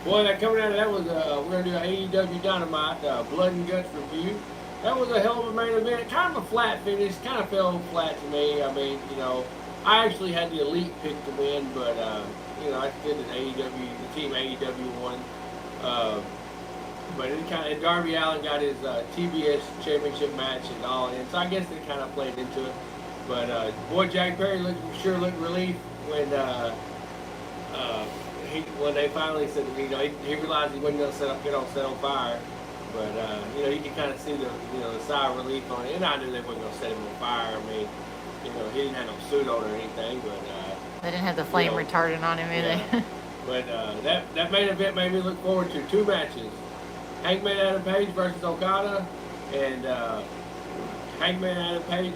Boy, that coming out of that was we're gonna do an AEW Dynamite Blood and Guts review. That was a hell of a main event. Kind of a flat finish. Kind of fell flat to me. I mean, I actually had the Elite pick to win, but I did an AEW. The team AEW won. Uh, but it kind of Darby Allin got his TBS championship match and all in, so I guess it kind of played into it. But boy, Jack Perry looked relief when uh, when they finally said he realized he wasn't going to get set on fire. But you can kind of see the sigh of relief on it, and I knew they weren't going to set him on fire. I mean, he didn't have no suit on or anything, but they didn't have the flame retardant on him either. Yeah. But that main event made me look forward to two matches. Hangman Adam Page versus Okada, and Hangman Adam Page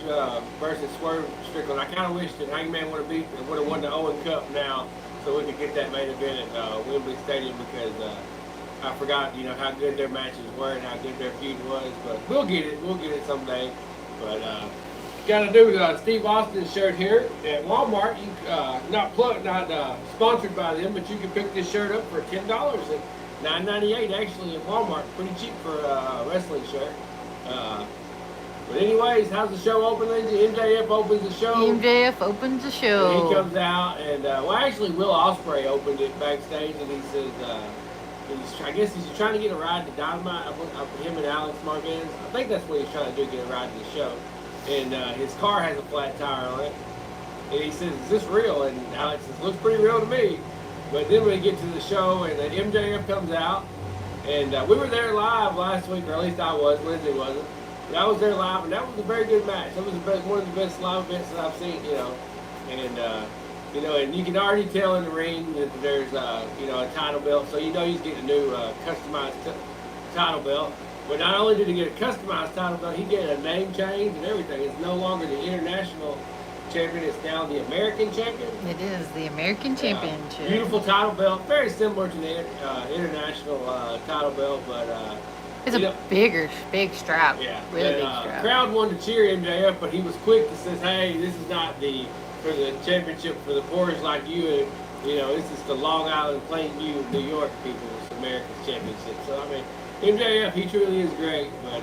versus Swerve Strickland. I kind of wish that Hangman would have won the Owen Cup now, so we could get that main event at Wembley Stadium because I forgot how good their matches were and how good their feud was. But we'll get it someday. But got to do Steve Austin's shirt here at Walmart. You not sponsored by them, but you can pick this shirt up for $10 and $9.98 actually at Walmart. Pretty cheap for a wrestling shirt. But anyways, how's the show open, Lindsay? MJF opens the show. MJF opens the show. And he comes out and actually Will Ospreay opened it backstage and he says I guess he's trying to get a ride to Dynamite. Him and Alex Marvez. I think that's what he's trying to do, get a ride to the show. And his car has a flat tire on it. And he says, "Is this real?" And Alex says, "Looks pretty real to me." But then we get to the show, and MJF comes out, and we were there live last week, or at least I was. Lindsay wasn't. But I was there live, and that was a very good match. That was one of the best live events that I've seen, And and you can already tell in the ring that there's a title belt, so he's getting a new customized title belt. But not only did he get a customized title belt, he get a name change and everything. It's no longer the international champion, it's now the American champion. It is the American championship. Beautiful title belt, very similar to the international title belt, but it's a big strap. Yeah, really big strap. Crowd wanted to cheer MJF, but he was quick to say, "Hey, this is not for the championship for the poorest like you. This is the Long Island, Plainview, New York people. It's America's championship." So I mean, MJF, he truly is great, but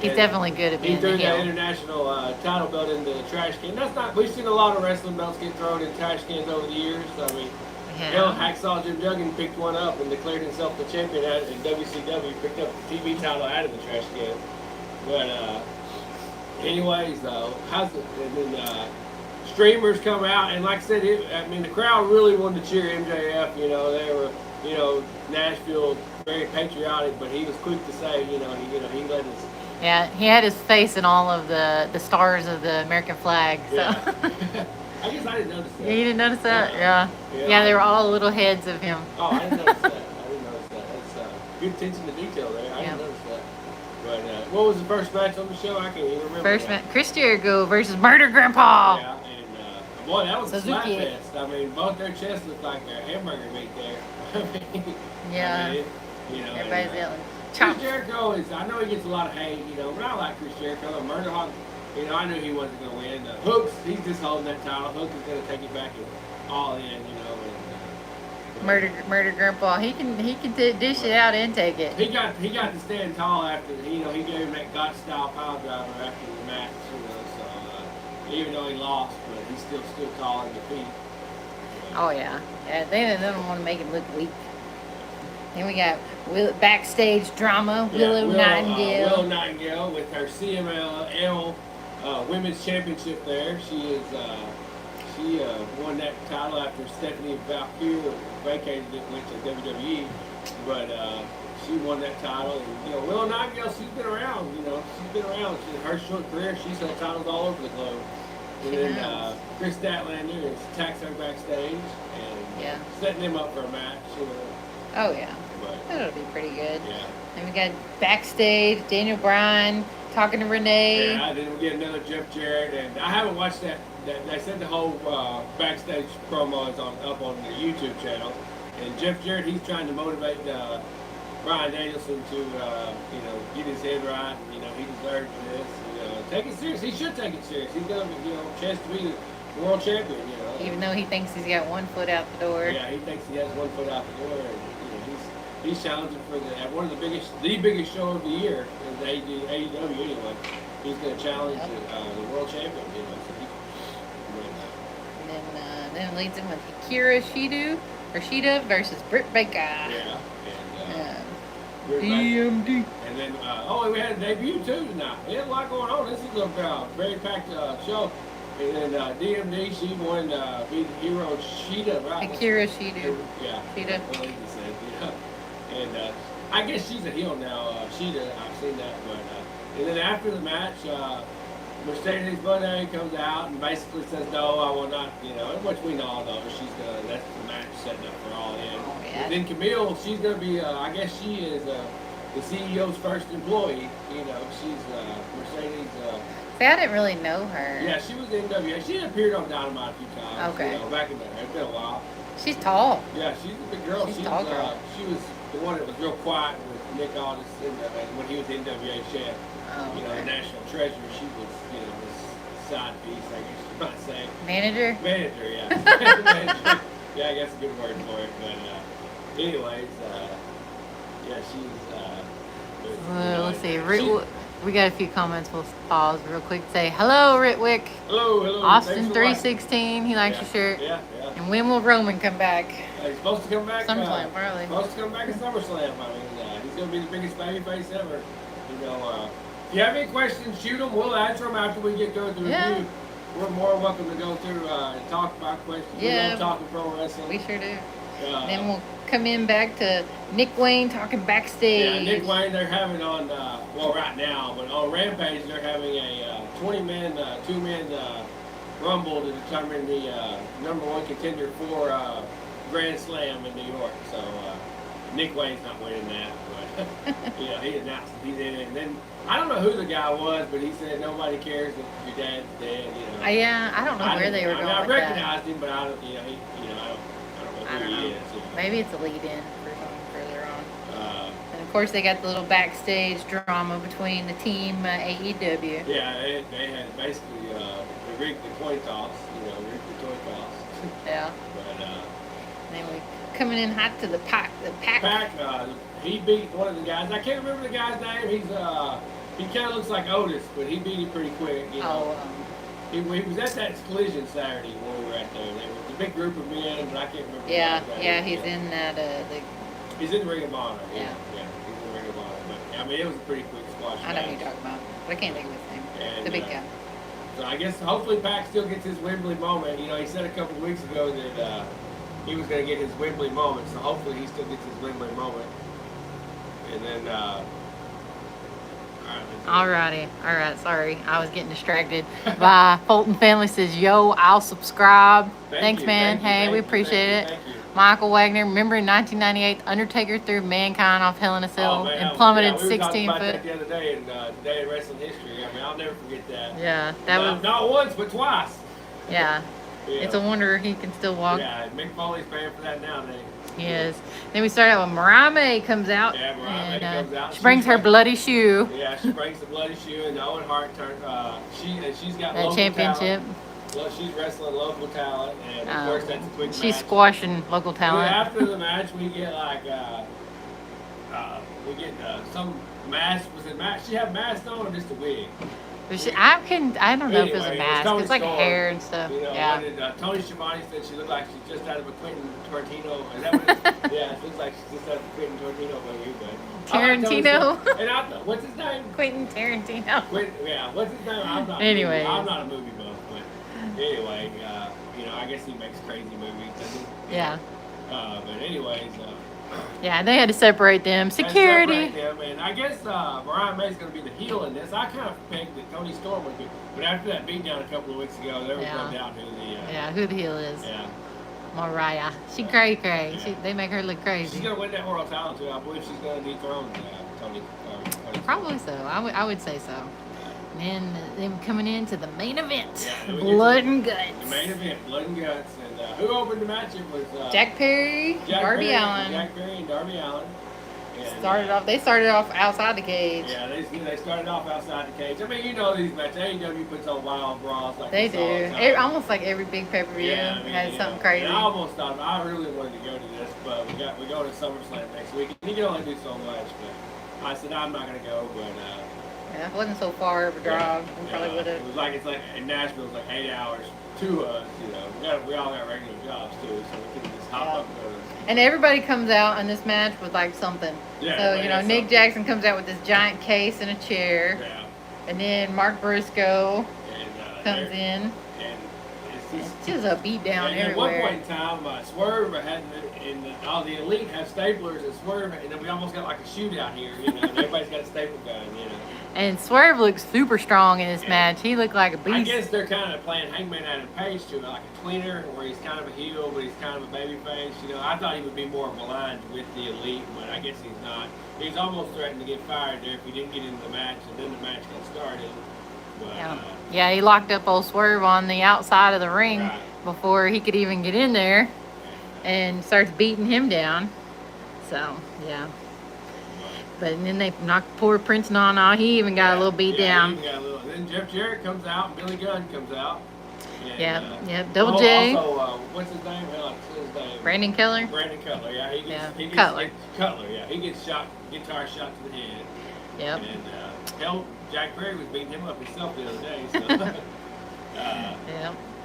he's definitely good at being he threw the heel. that international title belt in the trash can. We've seen a lot of wrestling belts get thrown in trash cans over the years. I mean, hell, Hacksaw Jim Duggan picked one up and declared himself the champion in WCW. Picked up the TV title out of the trash can. But anyways, though, and then streamers come out, and like I said, the crowd really wanted to cheer MJF. They were, Nashville, very patriotic, but he was quick to say, he let his. Yeah, he had his face in all of the stars of the American flag. So. Yeah. I guess I didn't notice that. Yeah, you didn't notice that? Yeah, they were all little heads of him. Oh, I didn't notice that. That's good attention to detail there. I didn't notice that. But what was the first match on the show? I can't even remember. First match, Chris Jericho versus Murder Grandpa. Yeah, and boy, that was a slap fest. I mean, both their chests looked like their hamburger meat there. Yeah. Everybody's yelling. Chris Jericho I know he gets a lot of hate, but I like Chris Jericho. Murder Hawk, I knew he wasn't going to win. Hooks, he's just holding that title. Hooks is going to take it back and all in, Murder Grandpa, he can dish it out and take it. He got to stand tall after, he gave him that God style pile driver after the match, so even though he lost, but he still tall in the feet. Oh yeah, they don't want to make him look weak. Then we got backstage drama. Willow Nightingale. Willow Nightingale with her CMLL Women's Championship there. She won that title after Stephanie Valkyrie vacated it, went to WWE. But she won that title. And, Willow Nightingale, she's been around. Her short career, she's had titles all over the globe. And then Chris Statlander attacks her backstage and setting him up for a match. Oh yeah, that'll be pretty good. Yeah. And we got backstage Daniel Bryan talking to Renee. Yeah, then we get another Jeff Jarrett, and I haven't watched that. They said the whole backstage promo is up on the YouTube channel, and Jeff Jarrett, he's trying to motivate Bryan Danielson to get his head right. He deserves this. Take it serious. He should take it serious. He's got a chance to be the world champion. Even though he thinks he's got 1 foot out the door. Yeah, he thinks he has 1 foot out the door, and he's challenging for one of the biggest show of the year in the AEW anyway. He's going to challenge the world champion. So then it leads him with Akira Shida versus Britt Baker. Yeah, and DMD. And then we had a debut too tonight. We had a lot going on. This is a very packed show. And then DMD, she won, beat Hero Shida, right? Akira Shida. Yeah. Shida. Well, like you said, And I guess she's a heel now, Shida. I've seen that. But and then after the match, Mercedes Moné comes out and basically says, "No, I will not." Which we all know that's the match setting up for All In. Oh, yeah. And then Camille, she's gonna be. I guess she is the CEO's first employee. She's Mercedes. See, I didn't really know her. Yeah, she was in NWA. She appeared on Dynamite a few times. Okay. Back in the day. It's been a while. She's tall. Yeah, she's a big girl. She's a tall girl. She was the one that was real quiet with Nick Aldis when he was NWA champ. The national treasure. She was, his side piece, I guess you might say. Manager? Manager, yeah. Manager. Yeah, I guess a good word for it. But anyways, yeah, she's. Let's see. We got a few comments. We'll pause real quick. Say hello, Ritwick. Hello. Austin 316. He likes your shirt. Yeah. And when will Roman come back? He's supposed to come back. SummerSlam, probably. Supposed to come back at SummerSlam. I mean, he's going to be the biggest babyface ever. If you have any questions, shoot them. We'll answer them after we get through the review. We're more welcome to go through and talk about questions. Yeah. We love talking pro wrestling. We sure do. Then we'll come in back to Nick Wayne talking backstage. Yeah, Nick Wayne, they're having on, right now, but on Rampage, they're having a 20-man, 2-man rumble to determine the #1 contender for Grand Slam in New York. So Nick Wayne's not winning that, but he announced that he's in it. And then I don't know who the guy was, but he said nobody cares if your dad's dead. Yeah, I don't know where they were going. I with recognized him, but I don't. I don't know who he is. Maybe it's a lead-in for something further on. And of course, they got the little backstage drama between the team AEW. Yeah, they had basically they rigged the coin toss. Rigged the coin toss. Yeah. But then we coming in hot to the pack. He beat one of the guys. I can't remember the guy's name. He kind of looks like Otis, but he beat him pretty quick. He was at that collision Saturday when we were at there. There was a big group of men, but I can't remember. He's in that. He's in the Ring of Honor. Yeah, he's in the Ring of Honor. But I mean, it was a pretty quick squash. I know who you're talking about, but I can't think of his name. The big guy. So I guess hopefully Pac still gets his Wembley moment. He said a couple of weeks ago that he was going to get his Wembley moment. So hopefully he still gets his Wembley moment. And then. Alrighty. Alright, sorry. I was getting distracted by Fulton Family says, yo, I'll subscribe. Thanks, man. Hey, we appreciate it. Michael Wagner, remember in 1998, Undertaker threw Mankind off Hell in a Cell and plummeted 16 foot. We were talking about that the other day in Today in Wrestling History. I mean, I'll never forget that. Yeah, that was... Not once, but twice. Yeah. It's a wonder he can still walk. Yeah, Mick Foley's paying for that nowadays. Yes. Then we start out with Mariah May comes out. Yeah, Mariah May comes out. She brings her bloody shoe. Yeah, she brings the bloody shoe, and Owen Hart turned. She's got that local championship. Talent. Well, she's wrestling local talent, and of course that's a quick match. She's squashing local talent. After the match, we get some mask. Was it mask? She had mask on or just a wig? I don't know if it was a mask. It's like hair and stuff. Tony Schiavone said she looked like she's just out of a Quentin Tarantino. Is that what it is? Yeah, it looks like she's just out of a Quentin Tarantino movie. Tarantino? And what's his name? Quentin Tarantino. What's his name? I'm not a movie buff, but anyway, I guess he makes crazy movies, doesn't he? Yeah. But anyways. Yeah, they had to separate them. Security. And I guess Mariah May's going to be the heel in this. I kind of pegged that Tony Storm would be. But after that beatdown a couple of weeks ago, there was no doubt who the heel is. Yeah. Mariah. She cray. Yeah. They make her look crazy. She's going to win that world title, too. I believe she's going to dethrone Tony. Probably so. I would say so. And then them coming into the main event. Blood and Guts. The main event, Blood and Guts. And who opened the match? It was Jack Perry, Darby Allin. Jack Perry and Darby Allin. They started off outside the cage. Yeah, they started off outside the cage. I mean, you know these matches. AEW puts on wild brawls like they this do. Almost like every big pay-per-view has something crazy. And I almost thought I really wanted to go to this, but we go to SummerSlam next week. You can only do so much, but I said I'm not gonna go. But yeah, it wasn't so far of a drive. We probably would have. It's like in Nashville, it's like 8 hours to us. You know, we all got regular jobs too, so we couldn't just hop up and go to. And everybody comes out in this match with like something. Yeah, so you know, Nick Jackson comes out with this giant case and a chair. Yeah. And then Mark Briscoe comes in. And it's just a beat down everywhere. At one point in time, Swerve had all the Elite have staplers, and Swerve, and then we almost got like a shootout here. You know, and everybody's got a staple gun. You know. And Swerve looks super strong in this match. He looked like a beast. I guess they're kind of playing Hangman Adam Page to like a tweener, where he's kind of a heel, but he's kind of a baby face. You know, I thought he would be more aligned with the Elite, but I guess he's not. He's almost threatened to get fired there if he didn't get into the match, and then the match got started. But, yeah, he locked up old Swerve on the outside of the ring before he could even get in there, and starts beating him down. So, yeah. But then they knocked poor Prince Nana. He even got a little beat down. He got a little. Then Jeff Jarrett comes out, and Billy Gunn comes out. And, Double J. Also, what's his name? His name? Brandon Keller. Brandon Cutler, he gets Cutler. He gets guitar shot to the head. Yep. And Jack Perry was beating him up himself the other day. So,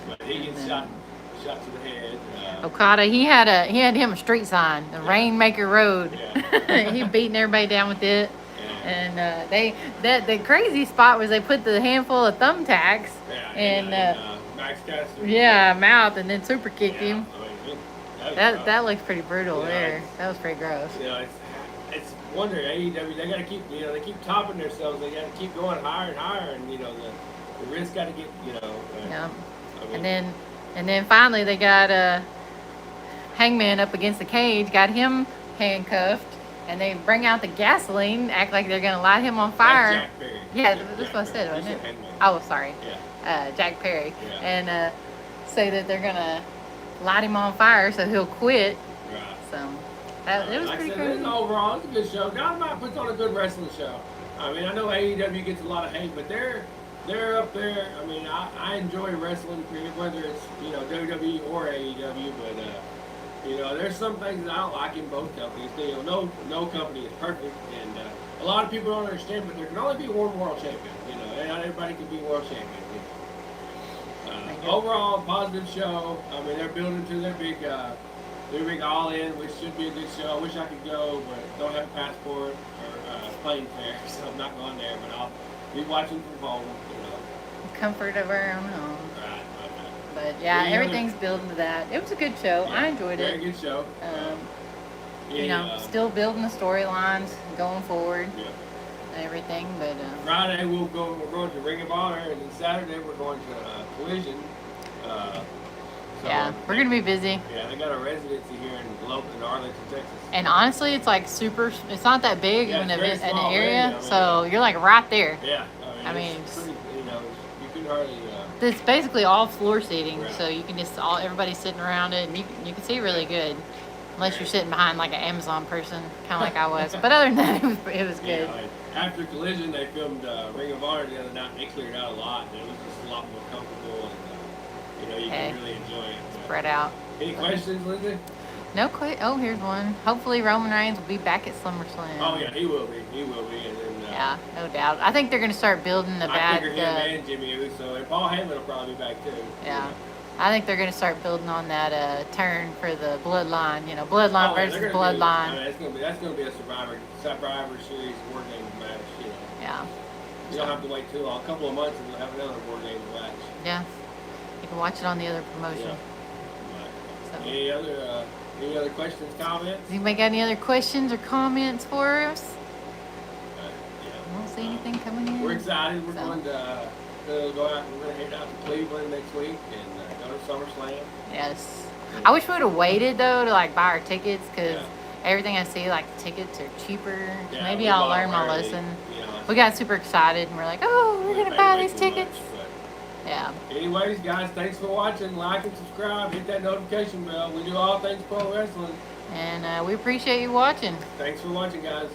But he gets shot to the head. Okada, he had him a street sign, the Rainmaker Road. Yeah. He beating everybody down with it. And the crazy spot was they put the handful of thumbtacks in Max Caster. Mouth, and then super kicked him. I mean, that looks pretty brutal there. That was pretty gross. You know, it's wonder AEW, they got to keep, they keep topping themselves. They got to keep going higher and higher, and the risk got to get, Yeah. I mean, And then finally they got Hangman up against the cage, got him handcuffed, and they bring out the gasoline, act like they're gonna light him on fire. Jack Perry. Yeah, that's what I said, wasn't it? Oh, sorry. Yeah. Jack Perry. Yeah. And say that they're gonna light him on fire so he'll quit. Right. So it was pretty cool. Overall, it's a good show. Dynamite puts on a good wrestling show. I mean, I know AEW gets a lot of hate, but they're up there. I mean, I enjoy wrestling, whether it's WWE or AEW, but there's some things that I don't like in both companies. No company is perfect, and a lot of people don't understand. But there can only be one world champion. And not everybody can be world champion. Overall, positive show. I mean, they're building to their big all-in, which should be a good show. I wish I could go, but don't have a passport or plane fare, so I'm not going there. But I'll be watching from home. Comfort of our own home. Right. But yeah, everything's building to that. It was a good show. Yeah, I enjoyed it. Very good show. Still building the storylines going forward. Yeah. And everything, but Friday we're going to Ring of Honor, and then Saturday we're going to Collision. We're gonna be busy. Yeah, they got a residency here in Arlington, Texas. And honestly, it's like it's not that big of an event in the area, so you're like right there. Yeah, I mean it's pretty, you can hardly. It's basically all floor seating, right. So you can just everybody's sitting around it, and you can see really good, unless you're sitting behind like an Amazon person, kind of like I was. But other than that, it was good. After Collision, they filmed Ring of Honor the other night, and they cleared out a lot, and it was just a lot more comfortable, and you can really enjoy it. Spread out. Any questions, Lindsay? No Oh, here's one. Hopefully Roman Reigns will be back at SummerSlam. Oh yeah, he will be. And then, no doubt. I think they're going to start building the I figure him and Jimmy Uso, and Paul Heyman will probably be back too. Yeah. I think they're going to start building on that turn for the bloodline. Bloodline versus bloodline. That's going to be a Survivor Series War Games match. Yeah. You don't have to wait too long. A couple of months and we'll have another War Games match. Yeah. You can watch it on the other promotion. Yeah. So. Any other questions, comments? Does anybody got any other questions or comments for us? I don't see anything coming in. We're excited. We're going to go out. We're going to head out to Cleveland next week and go to SummerSlam. Yes. I wish we would have waited though to buy our tickets, because everything I see, the tickets are cheaper. Yeah, maybe I'll learn my lesson. We got super excited and we're like, oh, we're going to buy these tickets. Yeah. Anyways, guys, thanks for watching. Like and subscribe. Hit that notification bell. We do all things pro wrestling. And we appreciate you watching. Thanks for watching, guys.